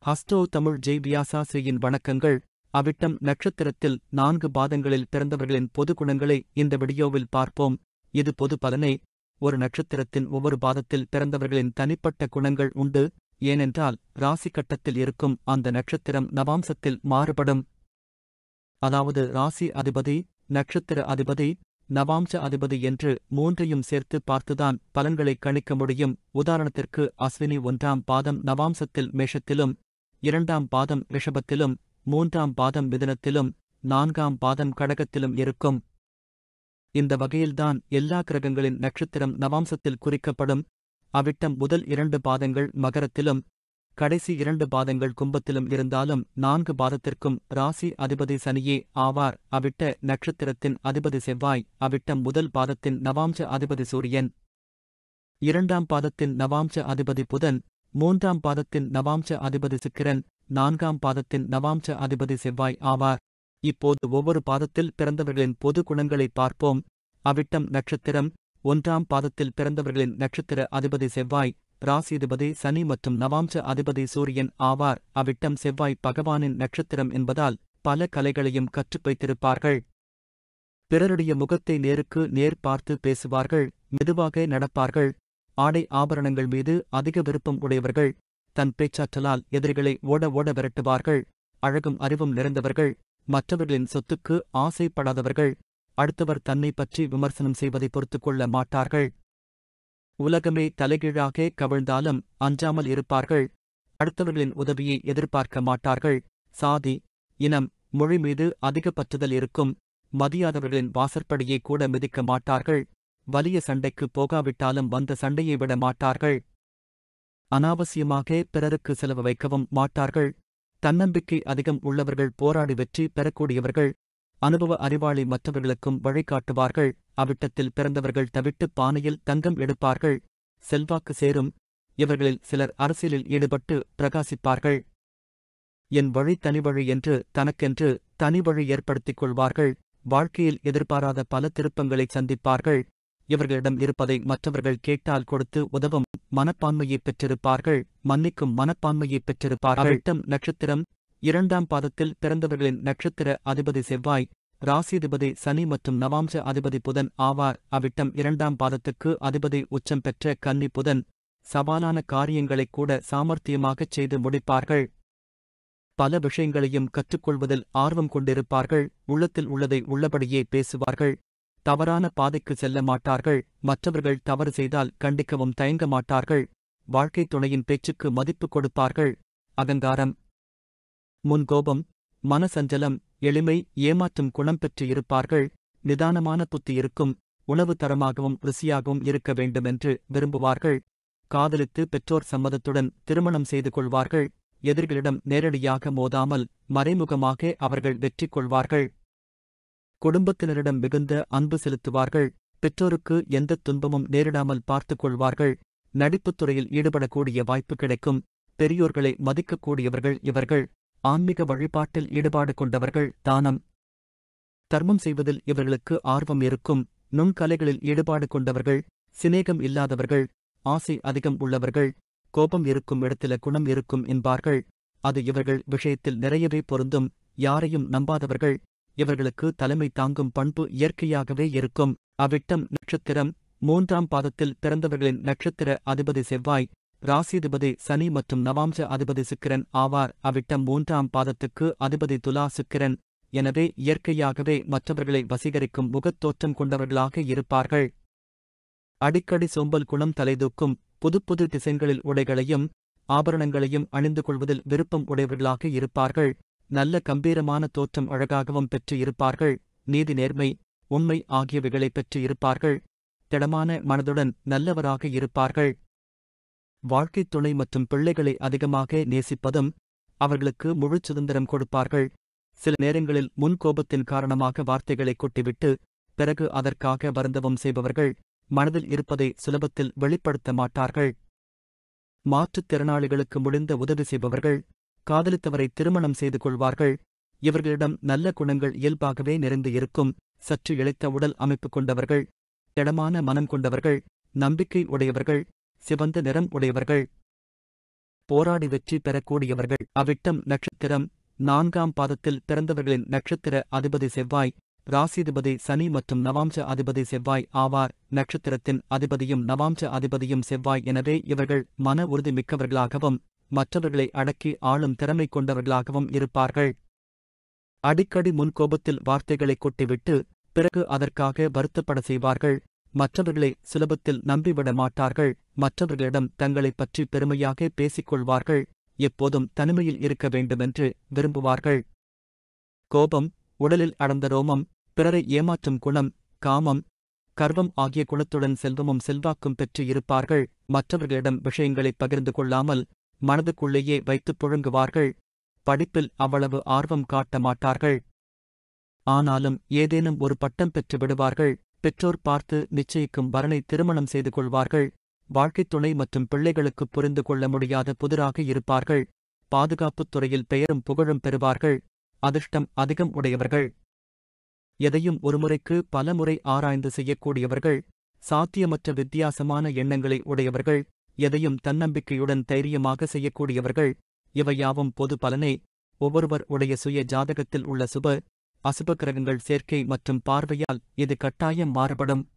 ஹஸ்டோ தமிழ் ஜெய் வியாசாசியின் வணக்கங்கள். அவிட்டம் நட்சத்திரத்தில் 4 பாதங்களில் பிறந்தவர்களின் பொது குணங்களை இந்த வீடியோவில் பார்ப்போம். இது பொது பலனே. ஒரு நட்சத்திரத்தின் ஒவ்வொரு பாதத்தில் பிறந்தவர்களின் தனிப்பட்ட குணங்கள் உண்டு. ஏனென்றால் ராசி கட்டத்தில் இருக்கும் அந்த நட்சத்திரம் நவாம்சத்தில் மாறுபடும். அதாவது ராசி அதிபதி, நட்சத்திர அதிபதி, நவாம்ச அதிபதி என்று மூன்றையும் சேர்த்து பார்த்துதான் பலன்களை கணிக்க முடியும். உதாரணத்திற்கு அஸ்வினி 1ஆம் பாதம் நவாம்சத்தில் மேஷத்திலும், 2ஆம் பாதம் ரிஷபத்திலும், 3ஆம் பாதம் மிதுனத்திலும், 4ஆம் பாதம் கடகத்திலும் இருக்கும். இந்த வகையில்தான் எல்லா கிரகங்களின் நட்சத்திரம் நவாம்சத்தில் குறிக்கப்படும். அவிட்டம் முதல் 2 பாதங்கள் மகரத்திலும், கடைசி 2 பாதங்கள் கும்பத்திலும் இருந்தாலும் 4 பாதத்திற்கும் ராசி அதிபதி சனியே ஆவார். அவிட்ட நட்சத்திரத்தின் அதிபதி செவ்வாய். அவிட்டம் முதல் பாதத்தின் நவாம்ச அதிபதி சூரியன், 2ஆம் பாதத்தின் நவாம்ச அதிபதி புதன், 3ஆம் பாதத்தின் நவாம்ச அதிபதி சுக்கிரன், 4ஆம் பாதத்தின் நவாம்ச அதிபதி செவ்வாய் ஆவார். இப்போது ஒவ்வொரு பாதத்தில் பிறந்தவர்களின் பொது குணங்களை பார்ப்போம். அவிட்டம் நட்சத்திரம் 1ஆம் பாதத்தில் பிறந்தவர்களின் நட்சத்திர அதிபதி செவ்வாய், ராசியதிபதி சனி மற்றும் நவாம்ச அதிபதி சூரியன் ஆவார். அவிட்டம் செவ்வாய் பகவானின் நட்சத்திரம் என்பதால் பல கலைகளையும் கற்றுப் வைத்திருப்பார்கள். பிறருடைய முகத்தை நேருக்கு நேர் பார்த்து பேசுவார்கள். மெதுவாக நடப்பார்கள். ஆடை ஆபரணங்கள் மீது அதிக விருப்பம் உடையவர்கள். தன் பேச்சாற்றலால் எதிரிகளை ஓட ஓட விரட்டுவார்கள். அழகும் அறிவும் நிறைந்தவர்கள். மற்றவர்களின் சொத்துக்கு ஆசைப்படாதவர்கள். அடுத்தவர் தன்னை பற்றி விமர்சனம் செய்வதை பொறுத்துக்கொள்ள மாட்டார்கள். உலகமே தலைகீழாக கவிழ்ந்தாலும் அஞ்சாமல் இருப்பார்கள். அடுத்தவர்களின் உதவியை எதிர்பார்க்க மாட்டார்கள். சாதி, இனம், மொழி மீது அதிக பற்றுதல் இருக்கும். மதியாதவர்களின் வாசற்படியை கூட மிதிக்க மாட்டார்கள். வலிய சண்டைக்கு போகாவிட்டாலும் வந்த சண்டையை விட மாட்டார்கள். அனாவசியமாக பிறருக்கு செலவு வைக்கவும் மாட்டார்கள். தன்னம்பிக்கை அதிகம் உள்ளவர்கள் போராடி வெற்றி பெறக்கூடியவர்கள். அனுபவ அறிவாளி மற்றவர்களுக்கும் வழிகாட்டுவார்கள். அவிட்டத்தில் பிறந்தவர்கள் தவிட்டு பானையில் தங்கம் எடுப்பார்கள். செல்வாக்கு சேரும். இவர்களில் சிலர் அரசியலில் ஈடுபட்டு பிரகாசிப்பார்கள். என் வழி தனிவழி என்று தனக்கென்று தனிவழி ஏற்படுத்திக் கொள்வார்கள். வாழ்க்கையில் எதிர்பாராத பல திருப்பங்களை சந்திப்பார்கள். இவர்களிடம் இருப்பதை மற்றவர்கள் கேட்டால் கொடுத்து உதவும் மனப்பான்மையைப் பெற்றிருப்பார்கள். மன்னிக்கும் மனப்பான்மையைப் பெற்றிருப்பார்கள். அவிட்டம் நட்சத்திரம் 2ஆம் பாதத்தில் பிறந்தவர்களின் நட்சத்திர அதிபதி செவ்வாய், ராசியதிபதி சனி மற்றும் நவாம்ச அதிபதி புதன் ஆவார். அவிட்டம் 2ஆம் பாதத்துக்கு அதிபதி உச்சம் பெற்ற கன்னி புதன். சவாலான காரியங்களைக் கூட சாமர்த்தியமாகச் செய்து முடிப்பார்கள். பல விஷயங்களையும் கற்றுக்கொள்வதில் ஆர்வம் கொண்டிருப்பார்கள். உள்ளத்தில் உள்ளதை உள்ளபடியே பேசுவார்கள். தவறான பாதைக்கு செல்ல மாட்டார்கள். மற்றவர்கள் தவறு செய்தால் கண்டிக்கவும் தயங்க மாட்டார்கள். வாழ்க்கைத் துணையின் பேச்சுக்கு மதிப்பு கொடுப்பார்கள். அகங்காரம், முன்கோபம், மனசஞ்சலம், எளிமை, ஏமாற்றும் குணம் பெற்று இருப்பார்கள். நிதானமான புத்தி இருக்கும். உணவு தரமாகவும் ருசியாகவும் இருக்க வேண்டுமென்று விரும்புவார்கள். காதலித்து பெற்றோர் சம்மதத்துடன் திருமணம் செய்து கொள்வார்கள். எதிரிகளிடம் நேரடியாக மோதாமல் மறைமுகமாக அவர்கள் வெற்றி கொள்வார்கள். குடும்பத்தினரிடம் மிகுந்த அன்பு செலுத்துவார்கள். பெற்றோருக்கு எந்தத் துன்பமும் நேரிடாமல் பார்த்துக் கொள்வார்கள். நடிப்புத் துறையில் ஈடுபடக்கூடிய வாய்ப்பு கிடைக்கும். பெரியோர்களை மதிக்கக்கூடியவர்கள் இவர்கள். ஆன்மீக வழிபாட்டில் ஈடுபாடு கொண்டவர்கள். தானம், தர்மம் செய்வதில் இவர்களுக்கு ஆர்வம் இருக்கும். நுண்கலைகளில் ஈடுபாடு கொண்டவர்கள். சிநேகம் இல்லாதவர்கள். ஆசை அதிகம் உள்ளவர்கள். கோபம் இருக்கும் இடத்தில குணம் இருக்கும் என்பார்கள். அது இவர்கள் விஷயத்தில் நிறையவே பொருந்தும். யாரையும் நம்பாதவர்கள். இவர்களுக்கு தலைமை தாங்கும் பண்பு இயற்கையாகவே இருக்கும். அவிட்டம் நட்சத்திரம் 3ஆம் பாதத்தில் பிறந்தவர்களின் நட்சத்திர அதிபதி செவ்வாய், ராசியதிபதி சனி மற்றும் நவாம்ச அதிபதி சுக்கிரன் ஆவார். அவிட்டம் 3ஆம் பாதத்துக்கு அதிபதி துலா சுக்கிரன். எனவே இயற்கையாகவே மற்றவர்களை வசீகரிக்கும் முகத்தோற்றம் கொண்டவர்களாக இருப்பார்கள். அடிக்கடி சோம்பல் குணம் தலைதூக்கும். புதுப்புது டிசைன்களில் உடைகளையும் ஆபரணங்களையும் அணிந்து கொள்வதில் விருப்பம் உடையவர்களாக இருப்பார்கள். நல்ல கம்பீரமான தோற்றம் அழகாகவும் பெற்று இருப்பார்கள். நீதி, நேர்மை, உண்மை ஆகியவைகளை பெற்று இருப்பார்கள். திடமான மனதுடன் நல்லவராக இருப்பார்கள். வாழ்க்கைத் துணை மற்றும் பிள்ளைகளை அதிகமாக நேசிப்பதும் அவர்களுக்கு முழு சுதந்திரம் கொடுப்பார்கள். சில நேரங்களில் முன்கோபத்தின் காரணமாக வார்த்தைகளை கொட்டிவிட்டு பிறகு அதற்காக வருந்தவும் செய்பவர்கள். மனதில் இருப்பதை சுலபத்தில் வெளிப்படுத்த மாட்டார்கள். மாற்றுத்திறனாளிகளுக்கு முடிந்த உதவி செய்பவர்கள். காதலித்தவரை திருமணம் செய்து கொள்வார்கள். இவர்களிடம் நல்ல குணங்கள் இயல்பாகவே நிறைந்து இருக்கும். சற்று இளைத்த உடல் அமைப்பு கொண்டவர்கள். திடமான மனம் கொண்டவர்கள். நம்பிக்கை உடையவர்கள். சிவந்த நிறம் உடையவர்கள். போராடி வெற்றி பெறக்கூடியவர்கள். அவிட்டம் நட்சத்திரம் 4ஆம் பாதத்தில் பிறந்தவர்களின் நட்சத்திர அதிபதி செவ்வாய், ராசிதிபதி சனி மற்றும் நவாம்ச அதிபதி செவ்வாய் ஆவார். நட்சத்திரத்தின் அதிபதியும் நவாம்ச அதிபதியும் செவ்வாய். எனவே இவர்கள் மன உறுதி மிக்கவர்களாகவும் மற்றவர்களை அடக்கி ஆளும் திறமை கொண்டவர்களாகவும் இருப்பார்கள். அடிக்கடி முன்கோபத்தில் வார்த்தைகளை கொட்டிவிட்டு பிறகு அதற்காக வருத்தப்பட செய்வார்கள். மற்றவர்களை சுலபத்தில் நம்பிவிட மாட்டார்கள். மற்றவர்களிடம் தங்களைப் பற்றி பெருமையாக பேசிக்கொள்வார்கள். எப்போதும் தனிமையில் இருக்க வேண்டுமென்று விரும்புவார்கள். கோபம், உடலில் அடர்ந்த ரோமம், பிறரை ஏமாற்றும் குணம், காமம், கர்வம் ஆகிய குணத்துடன் செல்வமும் செல்வாக்கும் பெற்று இருப்பார்கள். மற்றவர்களிடம் விஷயங்களைப் பகிர்ந்து கொள்ளாமல் மனதுக்குள்ளேயே வைத்துப் புழங்குவார்கள். படிப்பில் அவ்வளவு ஆர்வம் காட்ட மாட்டார்கள். ஆனாலும் ஏதேனும் ஒரு பட்டம் பெற்று விடுவார்கள். பெற்றோர் பார்த்து நிச்சயிக்கும் வரனை திருமணம் செய்து கொள்வார்கள். வாழ்க்கைத் துணை மற்றும் பிள்ளைகளுக்கு புரிந்து கொள்ள முடியாத புதிராக இருப்பார்கள். பாதுகாப்புத் துறையில் பெயரும் புகழும் பெறுவார்கள். அதிர்ஷ்டம் அதிகம் உடையவர்கள். எதையும் ஒருமுறைக்கு பலமுறை ஆராய்ந்து செய்யக்கூடியவர்கள். சாத்தியமற்ற வித்தியாசமான எண்ணங்களை உடையவர்கள். எதையும் தன்னம்பிக்கையுடன் தைரியமாக செய்யக்கூடியவர்கள். இவையாவும் பொது பலனே. ஒவ்வொருவர் உடைய சுய ஜாதகத்தில் உள்ள சுப, அசுப கிரகங்கள் சேர்க்கை மற்றும் பார்வையால் இது கட்டாயம் மாறுபடும்.